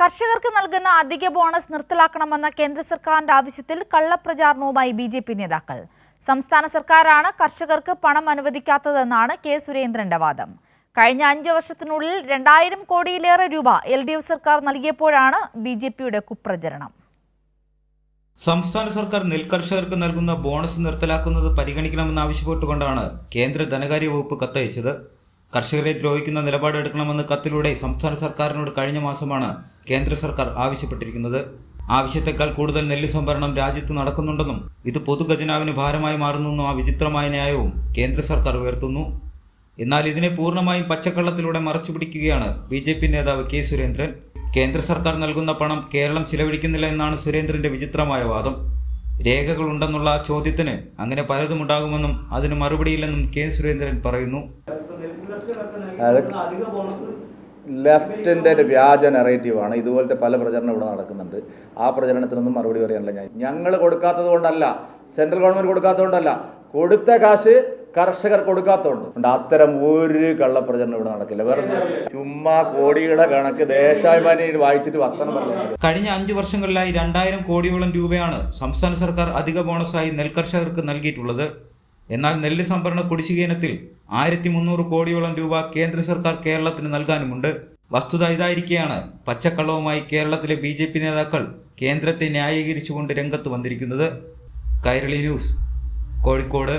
കർഷകർക്ക് നൽകുന്ന അധിക ബോണസ് നിർത്തലാക്കണമെന്ന കേന്ദ്ര സർക്കാരിന്റെ ആവശ്യത്തിൽ കള്ളപ്രചാരണവുമായി ബിജെപി നേതാക്കൾ. സംസ്ഥാന സർക്കാരാണ് കർഷകർക്ക് പണം അനുവദിക്കാത്തതെന്നാണ് കെ സുരേന്ദ്രന്റെ വാദം. കഴിഞ്ഞ 5 വർഷത്തിനുള്ളിൽ 2000 കോടിയിലേറെ രൂപ LDF സർക്കാർ നൽകിയപ്പോഴാണ് ബിജെപിയുടെ കുപ്രചരണം. സംസ്ഥാന സർക്കാർ നെൽകർഷകർക്ക് നൽകുന്ന ബോണസ് നിർത്തലാക്കുന്നത് പരിഗണിക്കണമെന്നാവശ്യപ്പെട്ടുകൊണ്ടാണ് കേന്ദ്ര ധനകാര്യ വകുപ്പ് കത്തയച്ചത്. കർഷകരെ ദ്രോഹിക്കുന്ന നിലപാടെടുക്കണമെന്ന് കത്തിലൂടെ സംസ്ഥാന സർക്കാരിനോട് കഴിഞ്ഞ മാസമാണ് കേന്ദ്ര സർക്കാർ ആവശ്യപ്പെട്ടിരിക്കുന്നത്. ആവശ്യത്തെക്കാൾ കൂടുതൽ നെല്ല് സംഭരണം രാജ്യത്ത് നടക്കുന്നുണ്ടെന്നും ഇത് പൊതുഖജനാവിന് ഭാരമായി മാറുന്നെന്നും ആ വിചിത്രമായ ന്യായവും കേന്ദ്ര സർക്കാർ ഉയർത്തുന്നു. എന്നാൽ ഇതിനെ പൂർണ്ണമായും പച്ചക്കള്ളത്തിലൂടെ മറച്ചുപിടിക്കുകയാണ് BJP നേതാവ് കെ സുരേന്ദ്രൻ. കേന്ദ്ര സർക്കാർ നൽകുന്ന പണം കേരളം ചിലവഴിക്കുന്നില്ല എന്നാണ് സുരേന്ദ്രന്റെ വിചിത്രമായ വാദം. രേഖകളുണ്ടെന്നുള്ള ആ ചോദ്യത്തിന് അങ്ങനെ പലതും ഉണ്ടാകുമെന്നും അതിന് മറുപടിയില്ലെന്നും കെ സുരേന്ദ്രൻ പറയുന്നു. ലെഫ്റ്റിൻ്റെ വ്യാജ നെറേറ്റീവാണ്. ഇതുപോലത്തെ പല പ്രചരണം ഇവിടെ നടക്കുന്നുണ്ട്. ആ പ്രചരണത്തിനൊന്നും മറുപടി പറയാനില്ല. ഞങ്ങൾ കൊടുക്കാത്തത് കൊണ്ടല്ല, സെൻട്രൽ ഗവൺമെൻറ് കൊടുക്കാത്തത് കൊണ്ടല്ല, കൊടുത്ത കാശ് കർഷകർ കൊടുക്കാത്തതുകൊണ്ട്. അത്തരം ഒരു കള്ളപ്രചരണം ഇവിടെ നടക്കില്ല. വെറുതെ ചുമ്മാ കോടിയുടെ കണക്ക് ദേശാഭിമാനി വായിച്ചിട്ട് വർത്തമാനം പറയുന്നത്. കഴിഞ്ഞ 5 വർഷങ്ങളിലായി 2000 കോടിയോളം രൂപയാണ് സംസ്ഥാന സർക്കാർ അധിക ബോണസായി നെൽകർഷകർക്ക് നൽകിയിട്ടുള്ളത്. എന്നാൽ നെല്ല് സംഭരണ കുടിശ്ശികയിനത്തിൽ 1300 കോടിയോളം രൂപ കേന്ദ്ര സർക്കാർ കേരളത്തിന് നൽകാനുമുണ്ട്. വസ്തുത ഇതായിരിക്കെയാണ് പച്ചക്കള്ളവുമായി കേരളത്തിലെ BJP നേതാക്കൾ കേന്ദ്രത്തെ ന്യായീകരിച്ചുകൊണ്ട് രംഗത്ത് വന്നിരിക്കുന്നത്. കൈരളി ന്യൂസ്, കോഴിക്കോട്.